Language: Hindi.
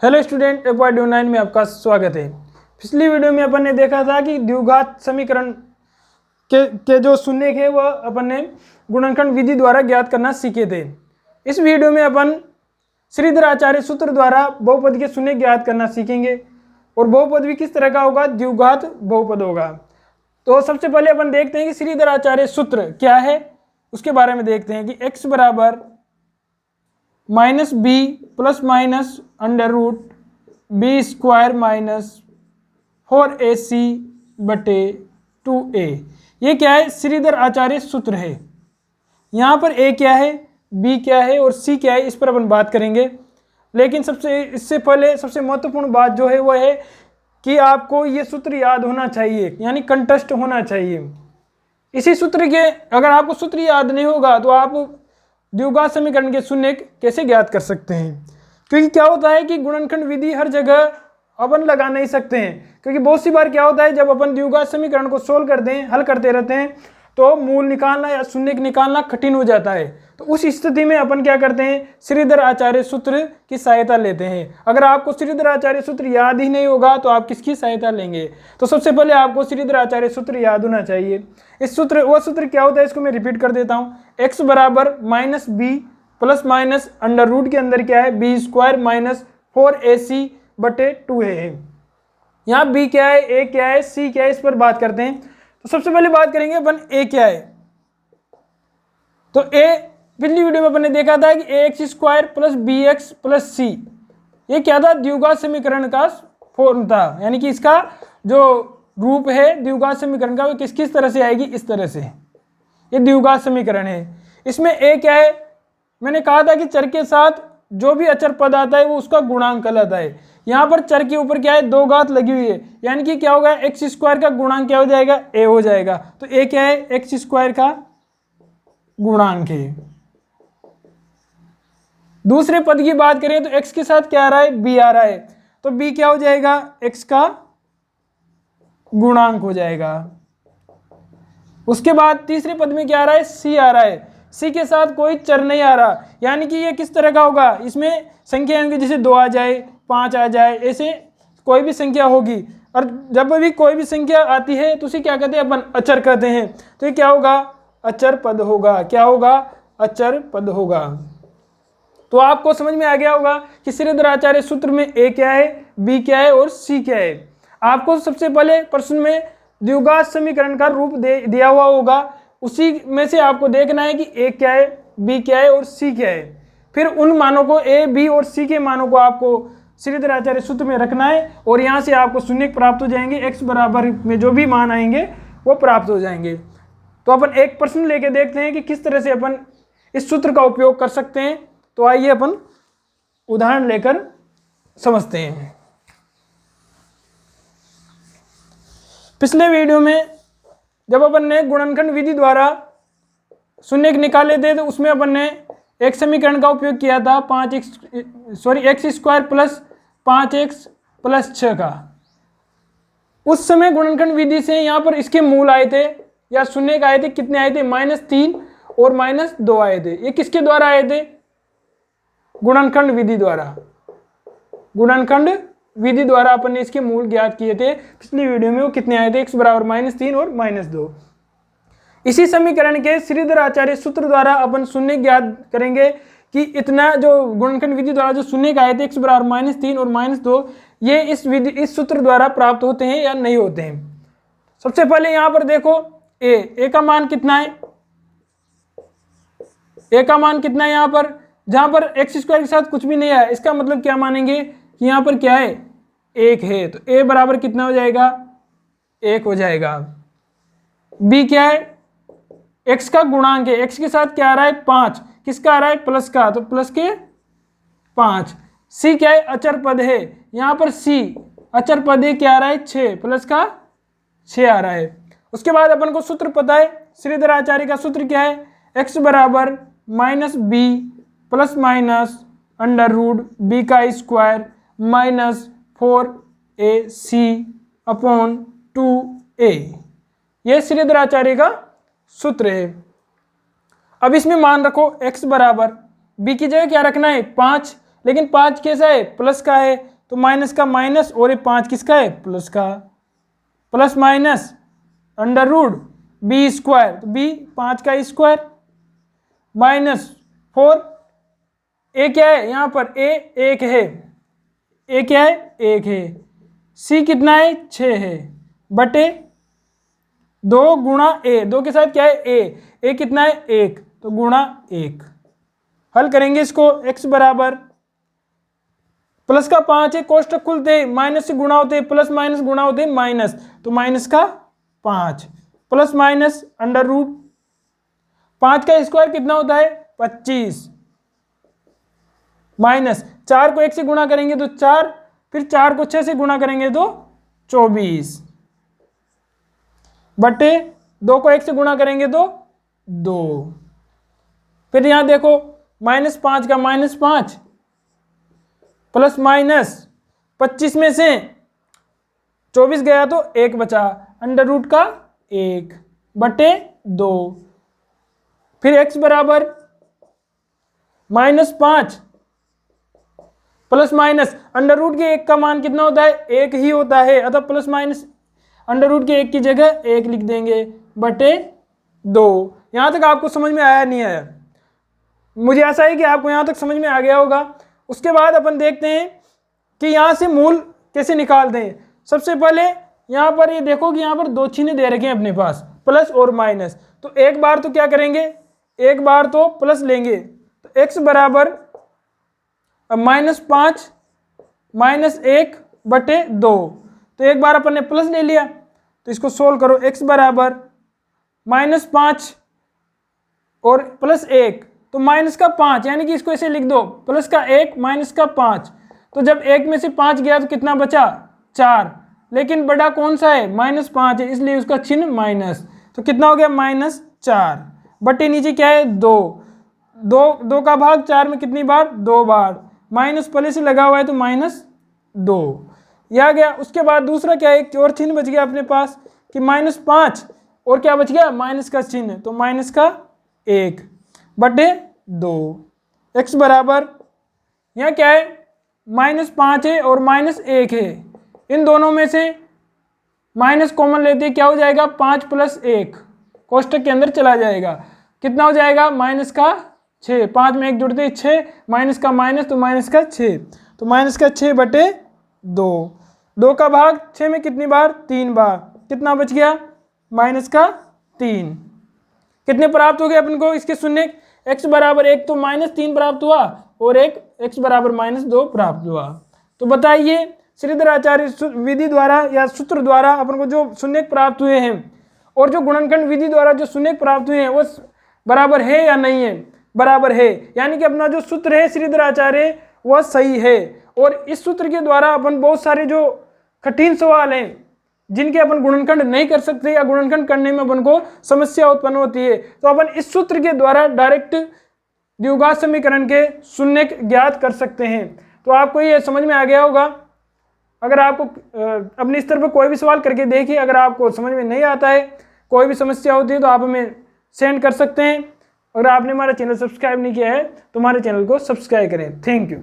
हेलो स्टूडेंट, 8.9 में आपका स्वागत है। पिछली वीडियो में अपन ने देखा था कि द्विघात समीकरण के जो शून्य है वह अपन ने गुणनखंड विधि द्वारा ज्ञात करना सीखे थे। इस वीडियो में अपन श्रीधर आचार्य सूत्र द्वारा बहुपद के शून्य ज्ञात करना सीखेंगे और बहुपद भी किस तरह का होगा, द्विघात बहुपद होगा। तो सबसे पहले अपन देखते हैं कि श्रीधर आचार्य सूत्र क्या है, उसके बारे में देखते हैं कि x बराबर minus b plus minus under root b square minus 4ac बटे 2a। ये क्या है, श्रीधर आचार्य सूत्र है। यहाँ पर a क्या है, b क्या है और c क्या है, इस पर अपन बात करेंगे। लेकिन इससे पहले सबसे महत्वपूर्ण बात जो है वह है कि आपको ये सूत्र याद होना चाहिए, यानी कंठस्थ होना चाहिए। इसी सूत्र के अगर आपको सूत्र याद नहीं होगा तो आप द्विघात समीकरण के शून्य कैसे ज्ञात कर सकते हैं। क्योंकि क्या होता है कि गुणनखंड विधि हर जगह अपन लगा नहीं सकते हैं, क्योंकि बहुत सी बार क्या होता है जब अपन द्विघात समीकरण को सोल्व करते हैं, हल करते रहते हैं, तो मूल निकालना या शून्य निकालना कठिन हो जाता है। तो उस स्थिति में अपन क्या करते हैं, श्रीधर आचार्य सूत्र की सहायता लेते हैं। अगर आपको श्रीधर आचार्य सूत्र याद ही नहीं होगा तो आप किसकी सहायता लेंगे। तो सबसे पहले आपको श्रीधर आचार्य सूत्र याद होना चाहिए। इस सूत्र वह सूत्र क्या होता है, इसको मैं रिपीट कर देता हूँ। एक्स बराबर minus b plus minus under root के अंदर क्या है, बी स्क्वायर माइनस 4ac बटे 2a है। यहाँ b क्या है, a क्या है, c क्या है, इस पर बात करते हैं। तो सबसे पहले बात करेंगे अपन a क्या है। तो a पिछली वीडियो में अपन ने देखा था कि ax square plus bx plus c, ये क्या था, द्विघात समीकरण का फॉर्म था। यानी कि इसका जो रूप है द्विघात समीकरण का वो किस तरह से आएगी, इस तरह से। ये द्विघात समीकरण है। इसमें a क्या है, मैंने कहा था कि चर के साथ जो भी अचर पद आता है वो उसका गुणांक कहलाता है। यहाँ पर चर के ऊपर क्या है, दो घात लगी हुई है, यानी कि क्या होगा, एक्स स्क्वायर का गुणांक क्या हो जाएगा, a हो जाएगा। तो a क्या है, एक्स स्क्वायर का गुणांक है। दूसरे पद की बात करें तो x के साथ क्या आ रहा है, b आ रहा है, तो b क्या हो जाएगा, x का गुणांक हो जाएगा। उसके बाद तीसरे पद में क्या आ रहा है, c आ रहा है, c के साथ कोई चर नहीं आ रहा, यानी कि ये किस तरह का होगा, इसमें संख्या होंगी, जैसे 2 आ जाए, 5 आ जाए, ऐसे कोई भी संख्या होगी। और जब भी कोई भी संख्या आती है तो उसे क्या कहते हैं, अपन अचर कहते हैं। तो ये क्या होगा, अचर पद होगा। क्या होगा, अचर पद होगा। तो आपको समझ में आ गया होगा कि श्रीधर आचार्य सूत्र में a क्या है, b क्या है और c क्या है। आपको सबसे पहले प्रश्न में द्विघात समीकरण का रूप दिया हुआ होगा, उसी में से आपको देखना है कि a क्या है, b क्या है और c क्या है। फिर उन मानों को a, b और c के मानों को आपको श्रीधर आचार्य सूत्र में रखना है और यहाँ से आपको शून्य प्राप्त हो जाएंगे। x बराबर में जो भी मान आएंगे वो प्राप्त हो जाएंगे। तो अपन एक प्रश्न लेके देखते हैं कि किस तरह से अपन इस सूत्र का उपयोग कर सकते हैं। तो आइए अपन उदाहरण लेकर समझते हैं। पिछले वीडियो में जब अपन ने गुणनखंड विधि द्वारा शून्य निकाले थे तो उसमें अपन ने एक समीकरण का उपयोग किया था x square plus 5x plus 6 का। उस समय गुणनखंड विधि से यहाँ पर इसके मूल आए थे या शून्य आए थे, कितने आए थे, -3 और -2 आए थे। ये किसके द्वारा आए थे, गुणनखंड विधि द्वारा। गुणनखंड विधि द्वारा अपन ने इसके मूल ज्ञात किए थे। पिछली वीडियो में वो कितने आए थे, x बराबर -3 और -2। इसी समीकरण के श्रीधर आचार्य सूत्र द्वारा अपन शून्य ज्ञात करेंगे कि इतना जो गुणनखंड विधि द्वारा जो शून्य आए थे x बराबर -3 और -2, ये इस सूत्र द्वारा प्राप्त होते हैं या नहीं होते हैं। सबसे पहले यहाँ पर देखो a का मान कितना है, a का मान कितना है यहाँ पर, जहां पर एक्स स्क्वायर के साथ कुछ भी नहीं है, इसका मतलब क्या मानेंगे कि यहाँ पर क्या है, 1 है। तो a बराबर कितना हो जाएगा, 1 हो जाएगा। b क्या है, x का गुणांक है, x के साथ क्या आ रहा है, 5, किसका आ रहा है, प्लस का, तो प्लस के 5। c क्या है, अचर पद है, यहाँ पर c अचर पद है, क्या आ रहा है, 6, प्लस का 6 आ रहा है। उसके बाद अपन को सूत्र पता है, श्रीधर आचार्य का सूत्र क्या है, x बराबर -b plus minus under root b का square minus 4ac upon 2a। यह श्रीधर आचार्य का सूत्र है। अब इसमें मान रखो x बराबर b की जगह क्या रखना है, 5, लेकिन 5 कैसा है, प्लस का है, तो माइनस का माइनस, और ये 5 किसका है, प्लस का। Plus minus under root b square, तो बी 5 का स्क्वायर माइनस 4, ए क्या है यहाँ पर, ए 1 है, ए क्या है 1 है, सी कितना है 6 है, बटे 2 गुणा ए, 2 के साथ क्या है ए कितना है 1, तो गुणा 1। हल करेंगे इसको, x बराबर प्लस का 5 है, कोष्टक खुलते माइनस से गुणा होते, प्लस माइनस गुणा होते माइनस, तो माइनस का 5 प्लस माइनस अंडर रूट 5 का स्क्वायर कितना होता है 25, माइनस 4 को 1 से गुणा करेंगे तो 4, फिर 4 को 6 से गुणा करेंगे तो 24, बटे 2 को 1 से गुणा करेंगे तो 2। फिर यहां देखो -5 का -5 प्लस माइनस 25 में से 24 गया तो 1 बचा, अंडर रूट का 1 बटे 2। फिर x बराबर -5 प्लस माइनस अंडर रूट के 1 का मान कितना होता है 1 ही होता है, अतः प्लस माइनस अंडर रूट के 1 की जगह 1 लिख देंगे, बटे 2। यहां तक आपको समझ में आया नहीं आया? मुझे ऐसा है कि आपको यहां तक समझ में आ गया होगा। उसके बाद अपन देखते हैं कि यहां से मूल कैसे निकालते हैं। सबसे पहले यहां पर ये देखो कि यहां पर 2 चिन्ह दे रखे हैं अपने पास, प्लस और माइनस, तो एक बार तो क्या करेंगे, एक बार तो प्लस लेंगे, तो x बराबर -5 -1 बटे 2, तो एक बार अपन ने प्लस ले लिया, तो इसको सोल्व करो, x बराबर -5 और प्लस 1, तो माइनस का 5, यानी कि इसको ऐसे लिख दो, प्लस का 1 माइनस का 5, तो जब 1 में से 5 गया तो कितना बचा 4, लेकिन बड़ा कौन सा है -5 है, इसलिए उसका चिन्ह माइनस, तो कितना हो गया -4 बटे नीचे क्या है 2, 2 का भाग 4 में कितनी बार 2 बार, माइनस पहले से लगा हुआ है तो -2 यह आ गया। उसके बाद दूसरा क्या है, एक और चिन्ह बच गया अपने पास कि -5 और क्या बच गया माइनस का चिन्ह, तो माइनस का 1 बटे 2। x बराबर यहाँ क्या है -5 है और -1 है, इन दोनों में से माइनस कॉमन लेते क्या हो जाएगा 5 + 1 कोष्टक के अंदर चला जाएगा, कितना हो जाएगा -6, 5 में 1 जुड़ते 6, माइनस का माइनस तो -6, तो -6 बटे 2, 2 का भाग 6 में कितनी बार 3 बार, कितना बच गया -3। कितने प्राप्त हो गए अपन को इसके शून्य, x बराबर 1 तो -3 प्राप्त हुआ और एक x बराबर -2 प्राप्त हुआ। तो बताइए श्रीधर आचार्य विधि द्वारा या सूत्र द्वारा अपन को जो शून्य प्राप्त हुए हैं और जो गुणनखंड विधि द्वारा जो शून्य प्राप्त हुए हैं वो बराबर है या नहीं है, बराबर है, यानी कि अपना जो सूत्र है श्रीधर आचार्य वह सही है। और इस सूत्र के द्वारा अपन बहुत सारे जो कठिन सवाल हैं जिनके अपन गुणनखंड नहीं कर सकते या गुणनखंड करने में अपन को समस्या उत्पन्न होती है, तो अपन इस सूत्र के द्वारा डायरेक्ट द्विघात समीकरण के शून्य ज्ञात कर सकते हैं। तो आपको ये समझ में आ गया होगा। अगर आपको अपने स्तर पर कोई भी सवाल करके देखिए, अगर आपको समझ में नहीं आता है, कोई भी समस्या होती है तो आप हमें सेंड कर सकते हैं। अगर आपने हमारा चैनल सब्सक्राइब नहीं किया है तो हमारे चैनल को सब्सक्राइब करें। Thank you.